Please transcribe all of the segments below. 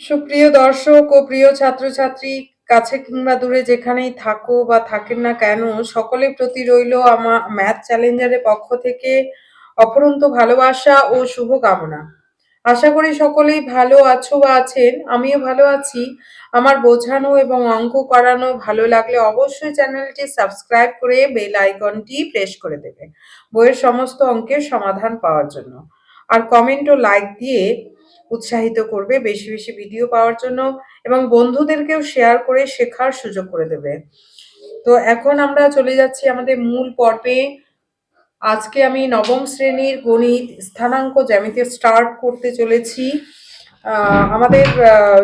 সুপ্রিয় দর্শক ও প্রিয় ছাত্রছাত্রী, কাছে কিংবা দূরে যেখানেই থাকো বা থাকেন না কেন, সকলের প্রতি রইল আমার ম্যাথ চ্যালেঞ্জারের পক্ষ থেকে অফুরন্ত ভালোবাসা ও শুভকামনা। আশা করি সকলেই ভালো আছো বা আছেন। আমিও ভালো আছি। আমার বোঝানো এবং অঙ্ক করানো ভালো লাগলে অবশ্যই চ্যানেলটি সাবস্ক্রাইব করে বেল আইকনটি প্রেস করে দেবে বইয়ের সমস্ত অঙ্কের সমাধান পাওয়ার জন্য। আর কমেন্ট ও লাইক দিয়ে উৎসাহিত করবে বেশি বেশি ভিডিও পাওয়ার জন্য, এবং বন্ধুদেরকেও শেয়ার করে শেখার সুযোগ করে দেবে। তো এখন আমরা চলে যাচ্ছি আমাদের মূল পর্বে। আজকে আমি নবম শ্রেণীর গণিত স্থানাঙ্ক জ্যামিতি স্টার্ট করতে চলেছি। আমাদের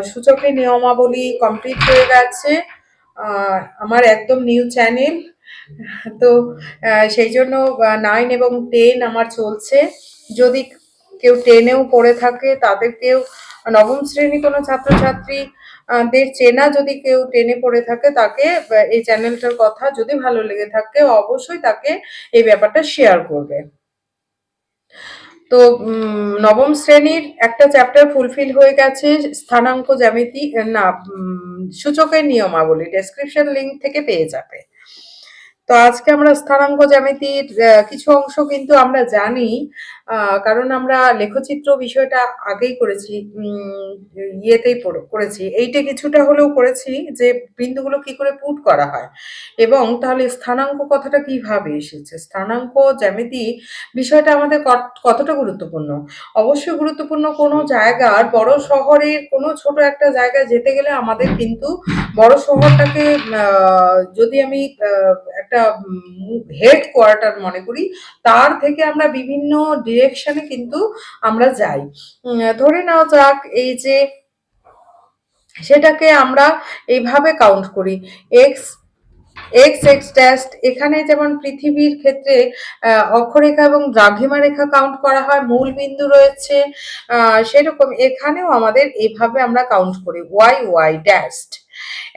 সূচকের নিয়মাবলী কমপ্লিট হয়ে গেছে। আমার একদম নিউ চ্যানেল, তো সেই জন্য 9 এবং 10 আমার চলছে। যদি কেউ 10-এও পড়ে থাকে, তাদেরকেও নবম শ্রেণী কোনো ছাত্রছাত্রী দের চেনা যদি কেউ 10-এ পড়ে থাকে, তাকে এই চ্যানেলটার কথা যদি ভালো লেগে থাকে অবশ্যই তাকে এই ব্যাপারটা শেয়ার করবে। তো নবম শ্রেণীর একটা চ্যাপ্টার ফুলফিল হয়ে গেছে, স্থানাঙ্ক জ্যামিতি, না, সূচকের নিয়মাবলী। ডেসক্রিপশন লিংক থেকে পেয়ে যাবে। তো আজকে আমরা স্থানাঙ্ক জ্যামিতির কিছু অংশ কিন্তু আমরা জানি, কারণ আমরা লেখচিত্র বিষয়টা আগেই করেছি, ইয়েতেই করেছি, এইটা কিছুটা হলেও করেছি যে বিন্দুগুলো কি করে পুট করা হয়। এবং তাহলে স্থানাঙ্ক কথাটা কিভাবে এসেছে, স্থানাঙ্ক জ্যামিতি বিষয়টা আমাদের কতটা গুরুত্বপূর্ণ। অবশ্যই গুরুত্বপূর্ণ। কোনো জায়গার বড় শহরের কোনো ছোট একটা জায়গায় যেতে গেলে আমাদের কিন্তু বড় শহরটাকে যদি আমি একটা হেড কোয়ার্টার মনে করি, তার থেকে আমরা বিভিন্ন ডিরেকশনে কিন্তু আমরা যাই। ধরে নেওয়া যাক এই যে সেটাকে আমরা এইভাবে কাউন্ট করি, এক্স এক্স এক্স ড্যাশ। এখানে যেমন পৃথিবীর ক্ষেত্রে অক্ষরেখা এবং দ্রাঘিমা রেখা কাউন্ট করা হয়, মূল বিন্দু রয়েছে, সেরকম এখানেও আমাদের এইভাবে আমরা কাউন্ট করি, ওয়াই ওয়াই ড্যাশড।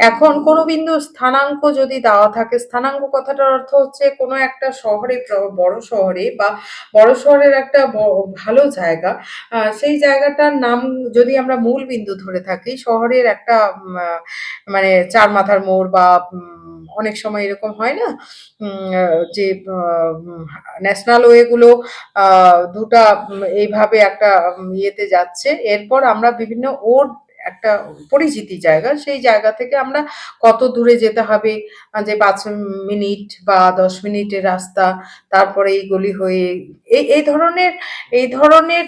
এখন কোনো বিন্দু স্থানাঙ্ক যদি দেওয়া থাকে, স্থানাঙ্ক কথাটার অর্থ হচ্ছে কোনো একটা শহরে, বড় শহরে বা বড় শহরের একটা ভালো জায়গা, সেই জায়গাটার নাম যদি আমরা মূল বিন্দু ধরে থাকি, শহরের একটা মানে চার মাথার মোড় বা অনেক সময় এরকম হয় না, যে ন্যাশনাল ওয়েগুলো দুটা এইভাবে একটা ইয়েতে যাচ্ছে, এরপর আমরা বিভিন্ন ওর একটা পরিচিতি জায়গা, সেই জায়গা থেকে আমরা কত দূরে যেতে হবে, যে 5 মিনিট বা 10 মিনিটের রাস্তা, তারপরে এই গলি হয়ে এই ধরনের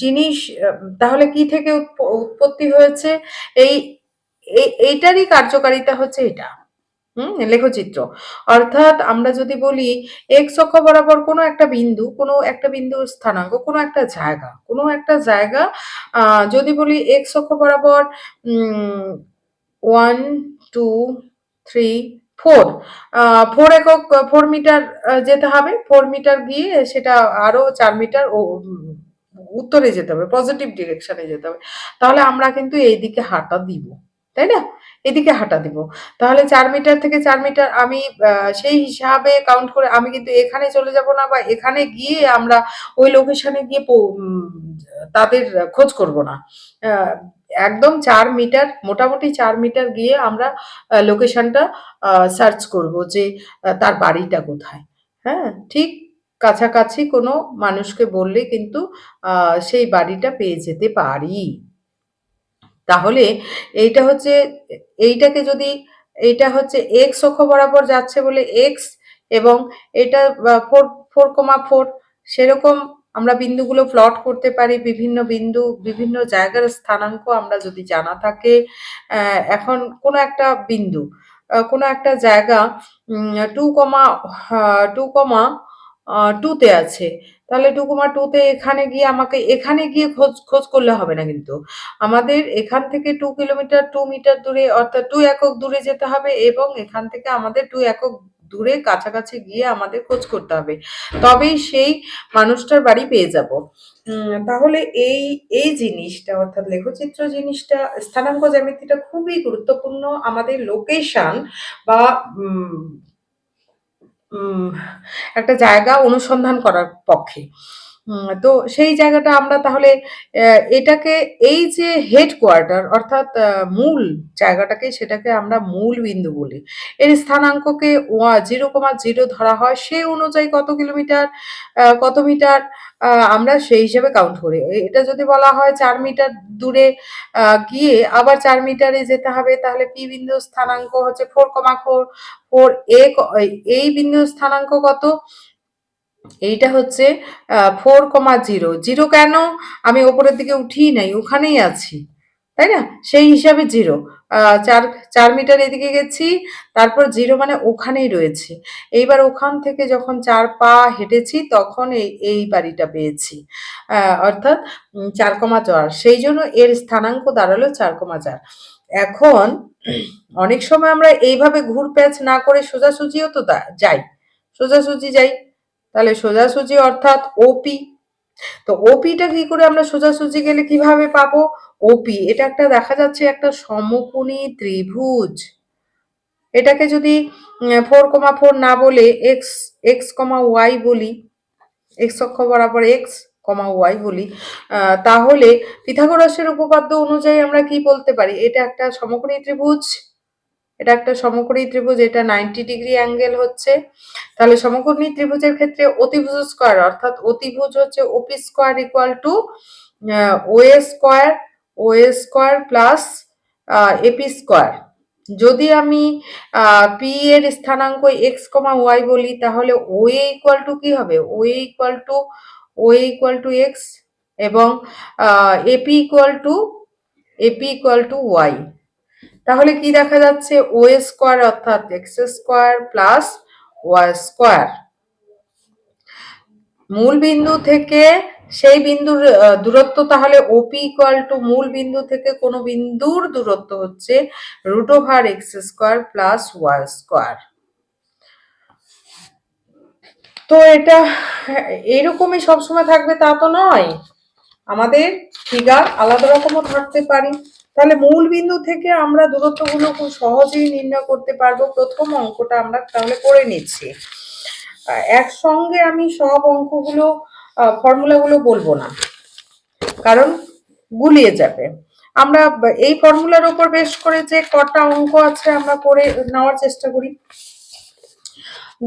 জিনিস। তাহলে কি থেকে উৎপত্তি হয়েছে, এই এইটারই কার্যকারিতা হচ্ছে এটা, লেখচিত্র। অর্থাৎ আমরা যদি বলি এক্স অক্ষ বরাবর কোনো একটা বিন্দু স্থানাঙ্ক, কোনো একটা জায়গা, যদি বলি এক্স অক্ষ বরাবর 1 2 3 4, 4 একক, 4 মিটার যেতে হবে। 4 মিটার গিয়ে সেটা আরো 4 মিটার উত্তরে যেতে হবে, পজিটিভ ডিরেকশনে যেতে হবে। তাহলে আমরা কিন্তু এইদিকে হাঁটা দিব, তাই না? এদিকে হাঁটা দিব। তাহলে 4 মিটার থেকে 4 মিটার আমি সেই হিসাবে কাউন্ট করে আমি কিন্তু এখানে চলে যাব না, বা এখানে গিয়ে আমরা ওই লোকেশনে গিয়ে তাদের খোঁজ করব না। আহ, একদম 4 মিটার, মোটামুটি 4 মিটার গিয়ে আমরা লোকেশনটা সার্চ করব যে তার বাড়িটা কোথায়। হ্যাঁ, ঠিক কাছাকাছি কোনো মানুষকে বললে কিন্তু সেই বাড়িটা পেয়ে যেতে পারি। তাহলে এইটা হচ্ছে, এইটাকে যদি, এইটা হচ্ছে এক্স অক্ষ বরাবর যাচ্ছে বলে এক্স, এবং এটা 4 4,4, সেরকম আমরা বিন্দুগুলো প্লট করতে পারি, বিভিন্ন বিন্দু বিভিন্ন জায়গার স্থানাঙ্ক আমরা যদি জানা থাকে। এখন কোনো একটা বিন্দু, কোনো একটা জায়গা 2,2 তে আছে, তাহলে 2,2 তে আমাকে এখানে গিয়ে খোঁজ খোঁজ করলে হবে না কিন্তু। আমাদের এখান থেকে 2 কিলোমিটার 2 মিটার দূরে, অর্থাৎ 2 একক দূরে যেতে হবে, এবং এখান থেকে আমাদের 2 একক দূরে কাছাকাছি গিয়ে আমাদের খোঁজ করতে হবে, তবেই সেই মানুষটার বাড়ি পেয়ে যাব। তাহলে এই এই জিনিসটা, অর্থাৎ লেখচিত্র জিনিসটা, স্থানাঙ্ক জ্যামিতিটা খুবই গুরুত্বপূর্ণ আমাদের লোকেশন বা একটা জায়গা অনুসন্ধান করার পক্ষে। তো সেই জায়গাটা আমরা তাহলে এটাকে এই যে হেডকোয়ার্টার অর্থাৎ মূল জায়গাটাকে সেটাকে আমরা মূল বিন্দু বলি। এর স্থানাঙ্ককে 0,0 ধরা হয়। সেই অনুযায়ী কত কিলোমিটার কত মিটার আমরা সেই হিসেবে কাউন্ট করি। এটা যদি বলা হয় 4 মিটার দূরে গিয়ে আবার 4 মিটারে যেতে হবে তাহলে পি বিন্দুর স্থানাঙ্ক হচ্ছে 4,4 এই বিন্দুর স্থানাঙ্ক কত? এইটা হচ্ছে 4,0 জিরো কেন? আমি ওপরের দিকে উঠিই নাই, ওখানেই আছি, তাই না? সেই হিসাবে জিরো। চার 4 মিটার এদিকে গেছি, তারপর জিরো মানে ওখানেই রয়েছি। এইবার ওখান থেকে যখন 4 পা হেঁটেছি তখন এই বাড়িটা পেয়েছি, অর্থাৎ 4,4। সেই জন্য এর স্থানাঙ্ক দাঁড়ালো 4,4। এখন অনেক সময় আমরা এইভাবে ঘুরপ্যাচ না করে সোজাসুজিও তো যাই, সোজাসুজি যাই। তাহলে সোজাসুজি অর্থাৎ ওপি। তো ওপিটা কি করে আমরা সোজাসুজি গেলে কিভাবে পাবো? ওপি এটা একটা দেখা যাচ্ছে একটা সমকোণী ত্রিভুজ। এটাকে যদি 4,4 না বলে এক্স এক্স কমা ওয়াই বলি, এক্স অক্ষ বরাবর এক্স কমা ওয়াই বলি, তাহলে পিথাগোরাসের উপপাদ্য অনুযায়ী আমরা কি বলতে পারি? এটা একটা সমকোণী ত্রিভুজ, এটা একটা সমকোণী ত্রিভুজ, এটা 90 ডিগ্রি অ্যাঙ্গেল হচ্ছে। তাহলে সমকোণী ত্রিভুজের ক্ষেত্রে অতিভুজ স্কয়ার অর্থাৎ অতিভুজ হচ্ছে OP square equal to OA square, OA square plus AP square. যদি আমি পি এর স্থানাঙ্ক এক্স কমা ওয়াই বলি তাহলে ওএ ইকুয়াল টু কি হবে? ওএ ইকুয়াল টু এক্স এবং এপি ইকুয়াল টু ওয়াই। তাহলে কি দেখা যাচ্ছে? ও স্কোয়ার অর্থাৎ X square plus Y square. মূল বিন্দু থেকে সেই বিন্দুর দূরত্ব তাহলে ওপি ইকুয়াল টু মূল বিন্দু থেকে কোনো বিন্দুর দূরত্ব হচ্ছে √, X square plus Y square. তো এটা এইরকমই সবসময় থাকবে তা তো নয়, আমাদের ফিগার আলাদা রকমও থাকতে পারে। তাহলে মূল বিন্দু থেকে আমরা দূরত্বগুলো খুব সহজেই নির্ণয় করতে পারবো। প্রথম অঙ্কটা আমরা তাহলে করে নিচ্ছি। একসঙ্গে আমি সব অঙ্কগুলো ফর্মুলাগুলো বলবো না, কারণ গুলিয়ে যাবে। আমরা এই ফর্মুলার উপর বেশ করে যে কটা অঙ্ক আছে আমরা করে নেওয়ার চেষ্টা করি।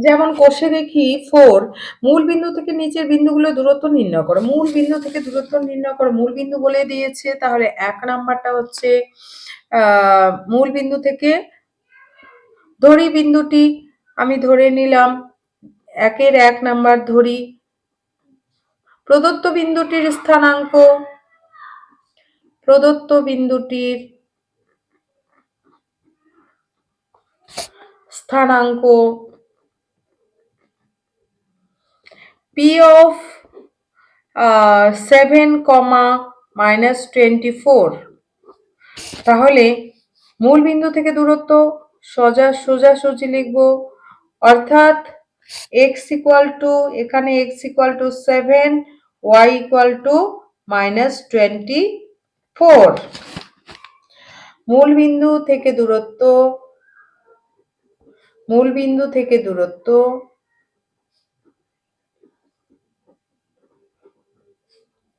যেমন কোষে দেখি 4, মূল বিন্দু থেকে নিচের বিন্দুগুলো দূরত্ব নির্ণয় করো। মূল বিন্দু থেকে দূরত্ব নির্ণয় করো, মূল বিন্দু বলে দিয়েছে। তাহলে 1 নাম্বারটা হচ্ছে মূল বিন্দু থেকে ধরি বিন্দুটি আমি ধরে নিলাম 1-এর 1 নাম্বার ধরি। প্রদত্ত বিন্দুটির স্থানাঙ্ক, প্রদত্ত বিন্দুটির স্থানাঙ্ক P of 7, -24। তাহলে মূল বিন্দু থেকে দূরত্ব সোজাসুজি লিখব, অর্থাৎ x ইকুয়াল টু, এখানে x equal to 7, y equal to -24। মূল বিন্দু থেকে দূরত্ব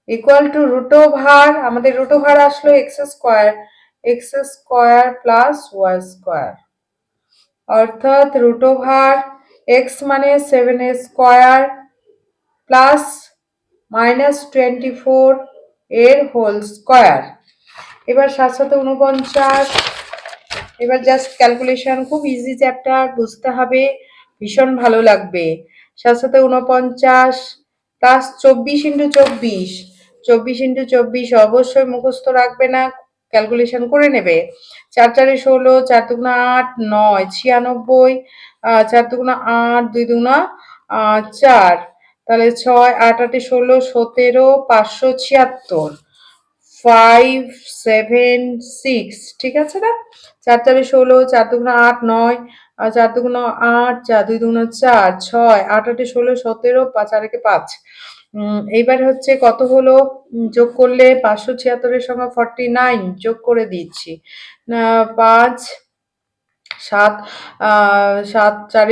ইকুয়াল টু √, আমাদের √, আসলো X square plus Y square, অর্থাৎ √, এক্স মানে 7 স্কোয়ার প্লাস -24 এর হোল স্কোয়ার। এবার 7 × 49, এবার জাস্ট ক্যালকুলেশন, খুব ইজি চ্যাপ্টার, বুঝতে হবে, ভীষণ ভালো লাগবে। 7 × 49 প্লাস 24 × 24, 24 × 24 অবশ্যই মুখস্থ রাখবে না, ক্যালকুলেশন করে নেবে। 4 × 4 = 16, 4 × 2 = 8, 9 = 96, 4 × 2 = 8, 2 × 2 = 4, তাহলে 6, 8 × 8 = 16, 17, 576, 576, ঠিক আছে না? 4 × 4 = 16, 4 × 2 = 8, 9, 4 × 2 = 8, 4 2 × 2 = 4, 6, 8 × 8 = 16, 17, 5 আর 1 5। এইবার হচ্ছে কত হলো যোগ করলে 576 এর সঙ্গে 49 যোগ করে দিচ্ছি, 5 সাত ৭ ৪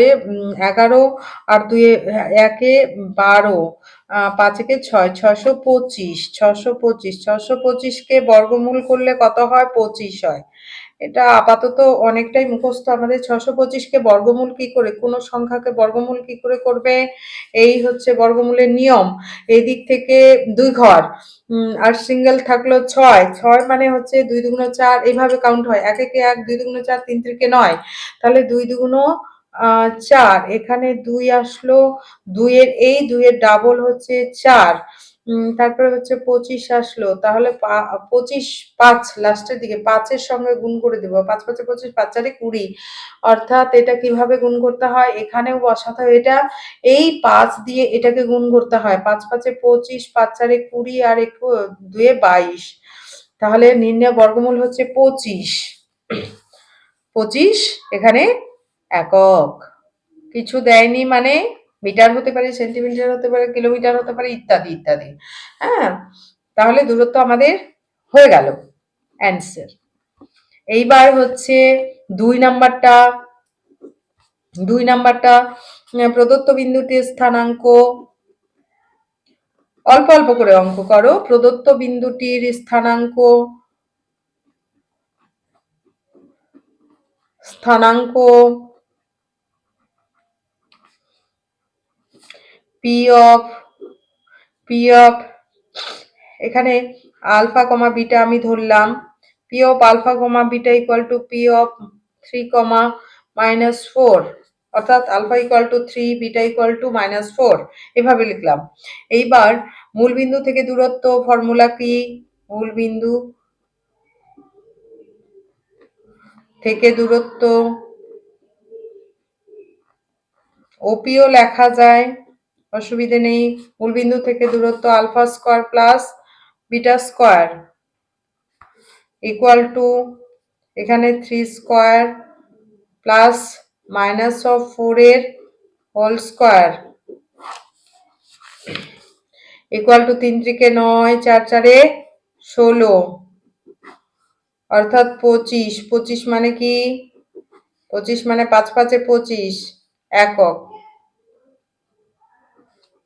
১১ আর ২ একে ১২ ৫ একে ৬ ৬২৫ ৬২৫ কে বর্গমূল করলে কত হয়? ২৫ হয়। এটা আপাতত অনেকটাই মুখস্থ আমাদের। ৬২৫ কে বর্গমূল কি করে, কোনো সংখ্যাকে বর্গমূল কি করে করবে? এই হচ্ছে বর্গমূলের নিয়ম। এদিক থেকে ২ ঘর আর সিঙ্গেল থাকলো ৬, ৬ মানে হচ্ছে ২ দুগুণ ৪, এইভাবে কাউন্ট হয়। ১ একে ১, ২ দুগুণ ৪, ৩ তিরিকে ৯, তাহলে ২ দুগুণ ৪, এখানে ২ আসলো, ২ এর এই ২ এর ডাবল হচ্ছে ৪, তারপরে হচ্ছে ২৫ আসলো, তাহলে ২৫ ৫ লাস্টের দিকে ৫ এর সঙ্গে গুণ করে দেবো। ৫ ৫ ২৫, ৫ ৪ ২০, অর্থাৎ এটা কিভাবে গুণ করতে হয়? এখানেও বসাতে হয়, এটা এই ৫ দিয়ে এটাকে গুণ করতে হয়। ৫ ৫ ২৫, ৫ ৪ ২০ আর ২ ২২, তাহলে নির্ণয় বর্গমূল হচ্ছে ২৫। ২৫ এখানে একক, কিছু দেয়নি মানে মিটার হতে পারে, সেন্টিমিটার হতে পারে, কিলোমিটার হতে পারে, ইত্যাদি ইত্যাদি। হ্যাঁ, তাহলে দূরত্ব আমাদের হয়ে গেল অ্যান্সার। এইবার হচ্ছে ২ নাম্বারটা। ২ নাম্বারটা প্রদত্ত বিন্দুটির স্থানাঙ্ক, অল্প অল্প করে অঙ্ক করো। প্রদত্ত বিন্দুটির স্থানাঙ্ক পি অফ এখানে আলফা কমা বিটা আমি ধরলাম। P of alpha comma beta equal to P of 3 comma -4, অর্থাৎ alpha equal to 3, beta equal to -4, এভাবে লিখলাম। এইবার মূলবিন্দু থেকে দূরত্ব ফর্মুলা কি? মূলবিন্দু থেকে দূরত্ব ওপিও লেখা যায়, অসুবিধে নেই। মূলবিন্দু থেকে দূরত্ব alpha square plus beta square equal to এখানে 3 স্কোয়ার প্লাস -4 এর হোল স্কোয়ার ইকুয়াল টু 3 3কে 9, 4 4 16, অর্থাৎ 25। 25 মানে কি? 25 মানে 5 5 25 একক,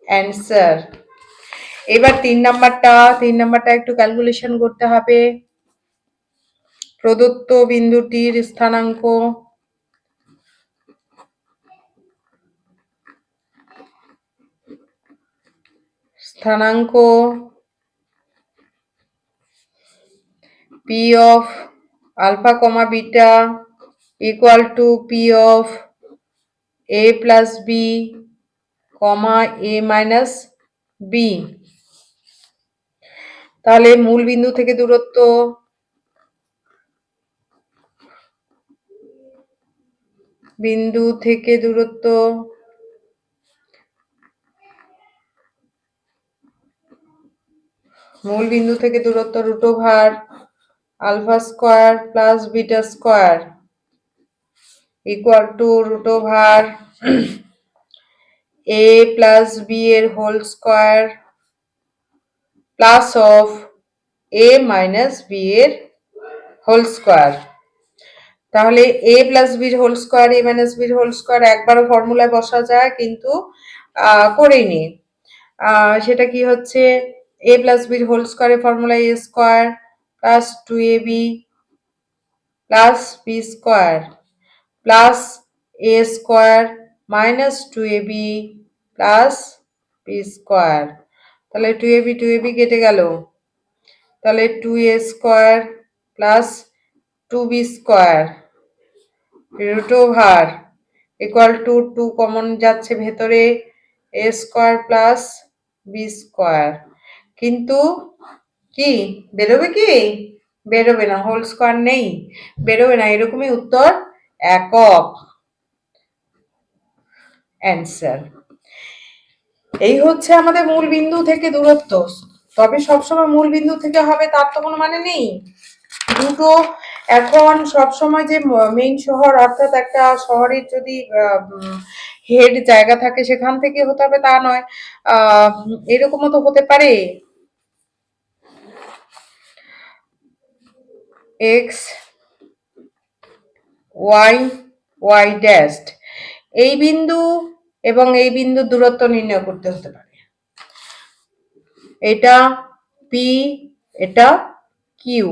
অ্যান্সার। এবার 3 নাম্বারটা একটু ক্যালকুলেশন করতে হবে। প্রদত্ত বিন্দুটির স্থানাঙ্ক P of alpha comma beta equal to P of a plus b comma a minus b. তাহলে মূল বিন্দু থেকে দূরত্ব root over alpha square plus beta square equal to root over a plus b এর whole square plus of a minus b এর whole square. তাহলে a plus বির whole square, a minus বির হোল স্কোয়ার একবারও ফর্মুলায় বসা যায়, কিন্তু করিনি। সেটা কি হচ্ছে? এ প্লাস বির হোল স্কোয়ারের formula a square plus 2ab plus b square plus a square minus 2ab plus b square. তাহলে 2ab কেটে গেল, তাহলে 2a square plus 2b square root over equal to 2 common যাচ্ছে ভেতরে, a square plus b square, কিন্তু কি বেরোবে? কি বেরোবে না, হোল স্কোয়ার নেই, বেরোবে না, এরকমই উত্তর, একক, অ্যান্সার। এই হচ্ছে আমাদের মূল বিন্দু থেকে দূরত্ব। তবে সবসময় মূল বিন্দু থেকে হবে তার তো কোনো মানে নেই। দুটো এখন সবসময় যে মেইন শহর, অর্থাৎ একটা শহরের যদি হেড জায়গা থাকে সেখান থেকে হতে হবে তা নয়, এরকমও তো হতে পারে এক্স ওয়াই ওয়াই ড্যাশড। এই বিন্দু এবং এই বিন্দু দূরত্ব নির্ণয় করতে হতে পারে। এটা পি, এটা কিউ।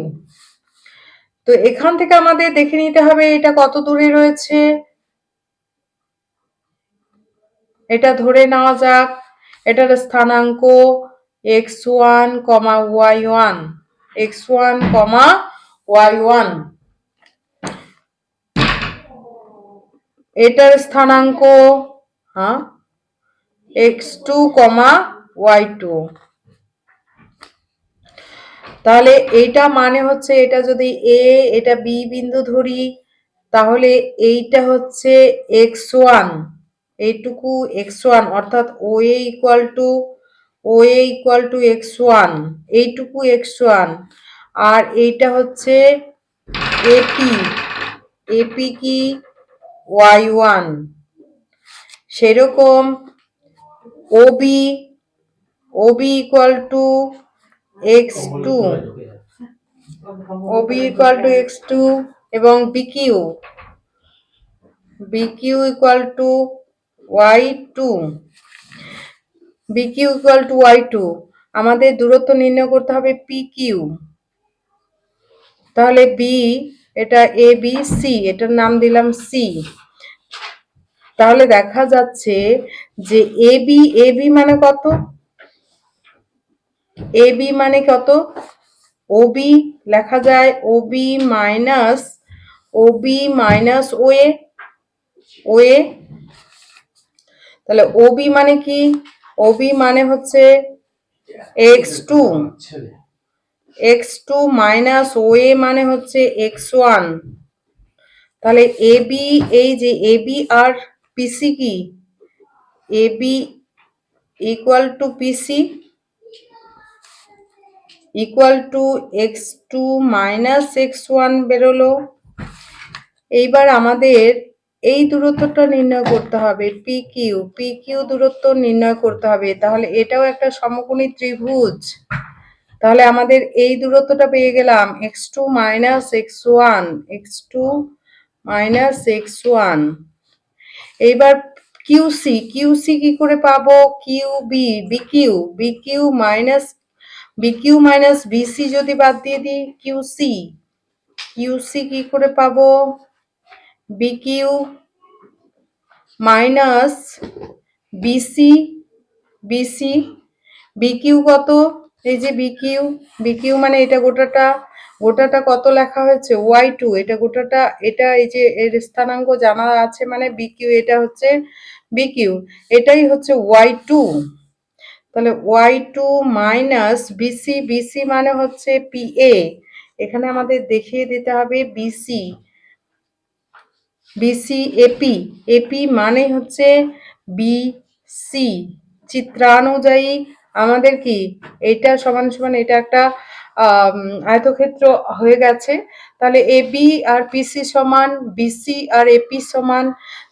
তো এখান থেকে আমাদের দেখে নিতে হবে এটা কত দূরে রয়েছে। এটা ধরে নেওয়া যাক এটার স্থানাঙ্ক x1, y1, x1, y1। এটার স্থানাঙ্ক x2, y2। তাহলে এইটা মানে হচ্ছে এটা যদি এ এটা বি বিন্দু ধরি তাহলে এইটা হচ্ছে x1, এইটুকু x1 অর্থাৎ OA ইকুয়াল টু x1, এইটুকু x1। আর এইটা হচ্ছে এপি, এপি কি y1। সেরকম OB, OB equal to x2, OB equal to x2 এবং BQ, BQ equal to y2, BQ equal to y2। আমাদের দূরত্ব নির্ণয় করতে হবে পিকিউ। তাহলে বি, এটা এ বি সি, এটার নাম দিলাম সি। তাহলে দেখা যাচ্ছে যে এবি, এবি মানে কত, এবি মানে কত, ওবি লেখা যায় OB minus, OB minus OA, OA. তাহলে ওবি মানে কি, ওবি মানে হচ্ছে x2, x2 মাইনাস ওএ মানে হচ্ছে x1। তাহলে এবি, এই যে এবি আর পিসি কি, AB equal to PC equal to x2 minus x1 বেরোলো। এইবার আমাদের এই দূরত্বটা নির্ণয় করতে হবে পিকিউ, পিকিউ দূরত্ব নির্ণয় করতে হবে। তাহলে এটাও একটা সমকোণী ত্রিভুজ। তাহলে আমাদের এই দূরত্বটা পেয়ে গেলাম x2 minus x1, x2 minus x1। এইবার কিউসি, কিউসি কি করে পাবো, QB, BQ, BQ minus, BQ minus BC যদি বাদ দিয়ে দিই কিউসি, কিউসি কি করে পাবো, BQ minus BC, BC, BQ কত, এই যে বিকিউ, বিকিউ মানে এটা গোটাটা, গোটাটা কত লেখা হয়েছে y2, এটা গোটাটা, এটা এই যে এর স্থানাঙ্ক জানা আছে মানে বিকিউ, এটা হচ্ছে বিকিউ, এটাই হচ্ছে y2। তাহলে y2 মাইনাস বিসি, বিসি মানে হচ্ছে পিএ, এখানে আমাদের দেখিয়ে দিতে হবে বিসি, বিসি এপি, এপি মানে হচ্ছে বিসি। চিত্রানুযায়ী আমাদের কি এটা সমান সমান এটা একটা আয়তক্ষেত্র হয়ে গেছে। তাহলে এবি আর পিসি সমান, বিসি আর এপি সমান।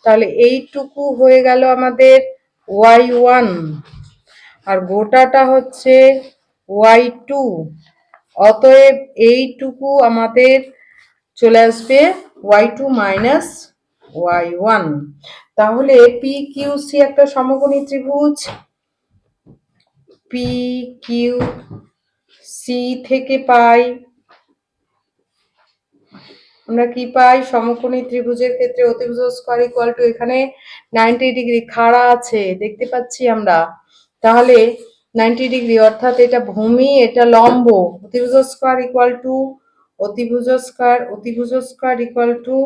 তাহলে এইটুকু হয়ে গেল আমাদের y1 আর গোটাটা হচ্ছে y2। অতএব এইটুকু আমাদের চলে আসবে y2 মাইনাস y1। তাহলে পি কিউ সি একটা সমকোণী ত্রিভুজ। পি কিউ সি থেকে পাই আমরা কি পাই, সমকোণী ত্রিভুজের ক্ষেত্রে অতিভুজ স্কয়ার ইকুয়াল টু, এখানে 90 ডিগ্রি খাড়া আছে দেখতে পাচ্ছি আমরা। তাহলে 90 ডিগ্রি অর্থাৎ এটা ভূমি, এটা লম্ব। অতিভুজ স্কয়ার ইকুয়াল টু, অতিভুজ স্কয়ার, অতিভুজ স্কয়ার ইকুয়াল টু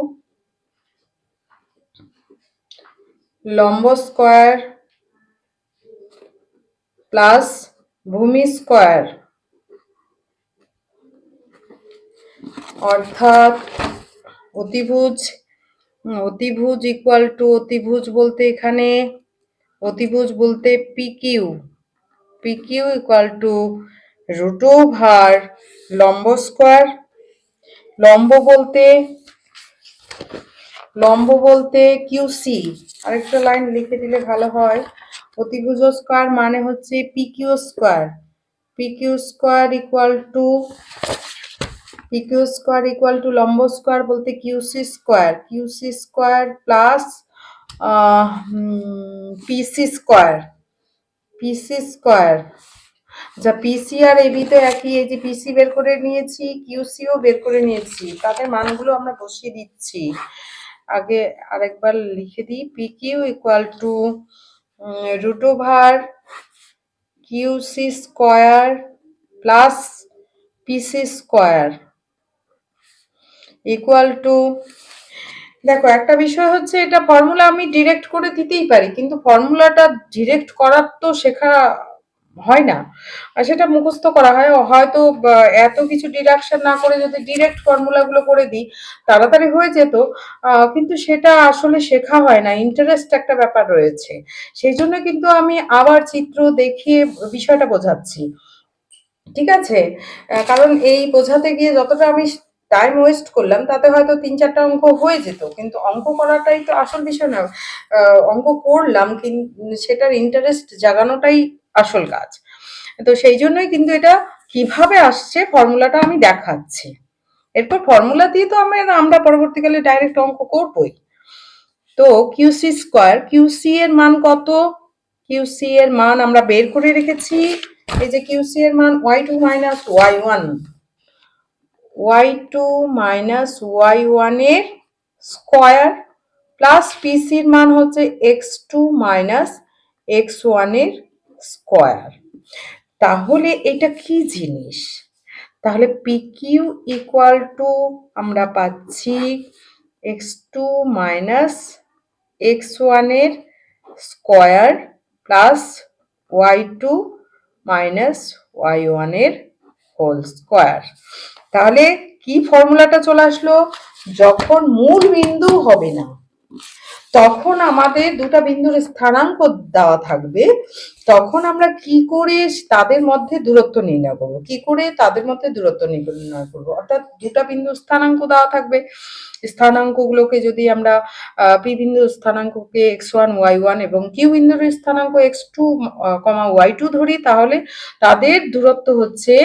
লম্ব স্কয়ার প্লাস ভূমি স্কয়ার, অর্থাৎ অতিভুজ, অতিভুজ ইকুয়াল টু, অতিভুজ বলতে এখানে অতিভুজ বলতে PQ, PQ equal to root over লম্ব স্কয়ার। লম্ব বলতে, লম্ব বলতে কিউসি, আরেকটা লাইন লিখে দিলে ভালো হয়। অতিভুজ স্কয়ার মানে হচ্ছে PQ square, PQ square equal two PQ square equal two লম্ব স্কোয়ার বলতে QC square plus PC square. আচ্ছা, পিসি আর এবি তো একই, এই যে পিসি বের করে নিয়েছি, কিউসিও বের করে নিয়েছি, তাদের মানগুলো আমরা বসিয়ে দিচ্ছি। আগে আরেকবার লিখে দিই, PQ equal to root over QC square plus PC square equal to, দেখো একটা বিষয় হচ্ছে এটা ফর্মুলা আমি ডিরেক্ট করে দিতেই পারি, কিন্তু ফর্মুলাটা ডিরেক্ট করার তো শেখা হয় না, আর সেটা মুখস্থ করা হয়। হয়তো এত কিছু ডিডাকশন না করে যদি ডিরেক্ট ফর্মুলাগুলো করে দিই তাড়াতাড়ি হয়ে যেত, কিন্তু সেটা আসলে শেখা হয় না, ইন্টারেস্ট একটা ব্যাপার রয়েছে। সেই জন্য কিন্তু আমি আবার চিত্র দেখিয়ে বিষয়টা বোঝাচ্ছি, ঠিক আছে? কারণ এই বোঝাতে গিয়ে যতটা আমি টাইম ওয়েস্ট করলাম তাতে হয়তো ৩-৪টা অঙ্ক হয়ে যেত, কিন্তু অঙ্ক করাটাই তো আসল বিষয় না। অঙ্ক করলাম কিন্তু সেটার ইন্টারেস্ট জাগানোটাই আসল কাজ। তো সেই জন্যই কিন্তু এটা কিভাবে আসছে ফর্মুলাটা আমি দেখাচ্ছি। এরপর ফর্মুলা দিয়ে তো আমরা পরবর্তীকালে ডাইরেক্ট অঙ্ক করবই। তো কিউসি স্কোয়ার, কিউসি এর মান কত? কিউসি এর মান আমরা বের করে রেখেছি, এই যে কিউসি এর মান y2 minus y1, y2 minus y1 এর স্কোয়ার প্লাস পিসির মান হচ্ছে x2 মাইনাস x1 এর স্কোয়ার। তাহলে এটা কি জিনিস? তাহলে পিকিউ ইকুয়াল টু আমরা পাচ্ছি x2 মাইনাস x1 এর square plus y2 minus y1 এর হোল স্কোয়ার। তাহলে কি ফর্মুলাটা চলে আসলো? যখন মূল বিন্দু হবে না তখন আমাদের দুটা বিন্দুর স্থানাঙ্ক দেওয়া থাকবে, তখন আমরা কি করে তাদের মধ্যে দূরত্ব নির্ণয় করব, অর্থাৎ দুটা বিন্দুর স্থানাঙ্ক দেওয়া থাকবে, স্থানাঙ্কগুলোকে যদি আমরা পি বিন্দুর স্থানাঙ্ককে x1 y1 এবং কিউ বিন্দুর স্থানাঙ্ক x2 y2 ধরি, তাহলে তাদের দূরত্ব হচ্ছে,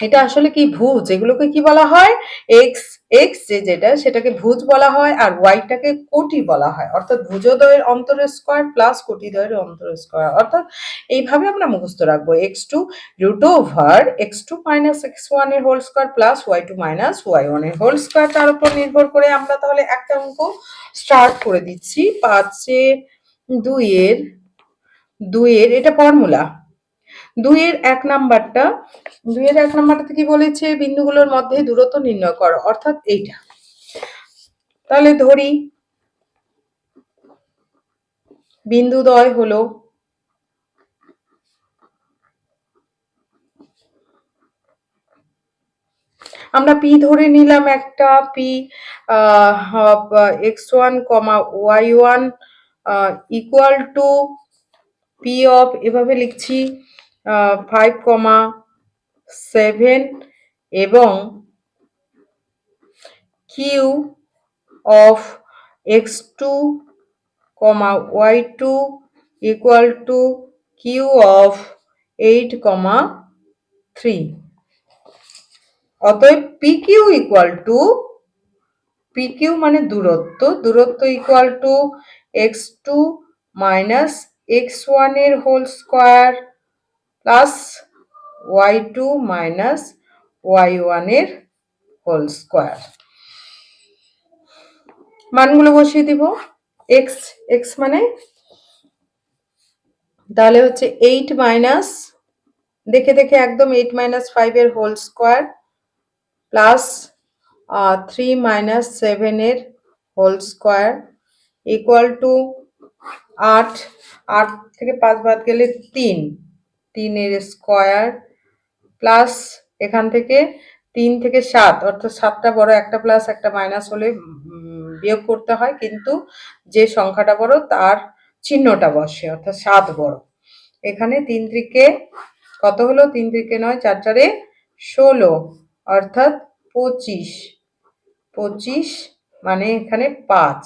এটা আসলে কি ভুজ, এগুলোকে কি বলা হয়? এক্স এক্স যেটা সেটাকে ভুজ বলা হয়, আর ওয়াইটাকে কোটি বলা হয়, অর্থাৎ ভুজদ্বয়ের অন্তরের স্কোয়ার প্লাস কোটিদ্বয়ের অন্তরের স্কোয়ার। অর্থাৎ এইভাবে আমরা মুখস্থ রাখবো, x2 root over x2 minus x1 এর whole square plus y2 minus y1 এর হোল স্কোয়ার। তার উপর নির্ভর করে আমরা তাহলে একটা অঙ্ক স্টার্ট করে দিচ্ছি। 5-এ 2-এর এটা ফর্মুলা, 2-এর 1 নাম্বারটা কি বলেছে? বিন্দুগুলোর মধ্যে দূরত্ব নির্ণয় করো, অর্থাৎ এইটা। তাহলে ধরি বিন্দুদ্বয় হলো, আমরা পি ধরে নিলাম, একটা P x1 y1 equal to P of, এভাবে লিখছি 5,7 এবং Q of x2 y2 equal to q of 8,3। অতএব PQ equal to, PQ মানে দূরত্ব equal to x2 minus x1 এর whole square plus y2 minus y1 এর হোল স্কোয়ার। মানগুলো বসিয়ে দিব, x মানে তাহলে হচ্ছে 8 মাইনাস, দেখে দেখে একদম 8 মাইনাস 5 এর হোল স্কোয়ার প্লাস 3 মাইনাস 7 এর হোল স্কোয়ার ইকুয়াল টু 8, 8 থেকে 5 বাদ গেলে 3 এর স্কোয়ার প্লাস এখান থেকে 3 থেকে 7, অর্থাৎ 7টা বড়, একটা প্লাস একটা মাইনাস হলে বিয়োগ করতে হয়, কিন্তু যে সংখ্যাটা বড় তার চিহ্নটা বসে, অর্থাৎ 7 বড়। এখানে 3 থেকে কত হলো? 3 থেকে 9, 4-4 16, অর্থাৎ 25 মানে এখানে 5।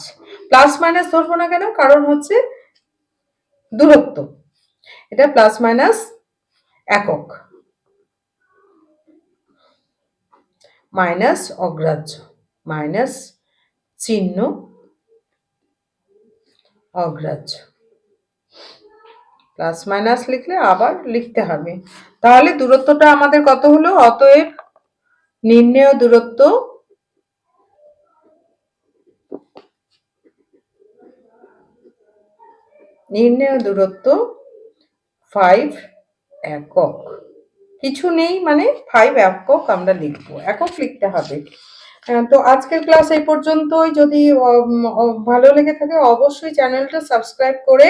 প্লাস মাইনাস ধরবো না কেন? কারণ হচ্ছে দূরত্ব, এটা প্লাস মাইনাস একক। মাইনাস অগ্রাহ্য, মাইনাস চিহ্ন অগ্রাহ্য, প্লাস মাইনাস লিখলে আবার লিখতে হবে। তাহলে দূরত্বটা আমাদের কত হলো? অতএব নির্ণেয় দূরত্ব নির্ণেয় দূরত্ব 5 একক। কিছু নেই মানে 5 একক আমরা লিখবো, একক লিখতে হবে। তো আজকের ক্লাস এই পর্যন্তই। যদি ভালো লেগে থাকে অবশ্যই চ্যানেলটা সাবস্ক্রাইব করে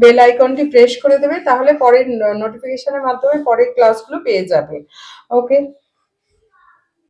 বেল আইকনটি প্রেস করে দেবে, তাহলে পরের নোটিফিকেশনের মাধ্যমে পরের ক্লাসগুলো পেয়ে যাবে। ওকে।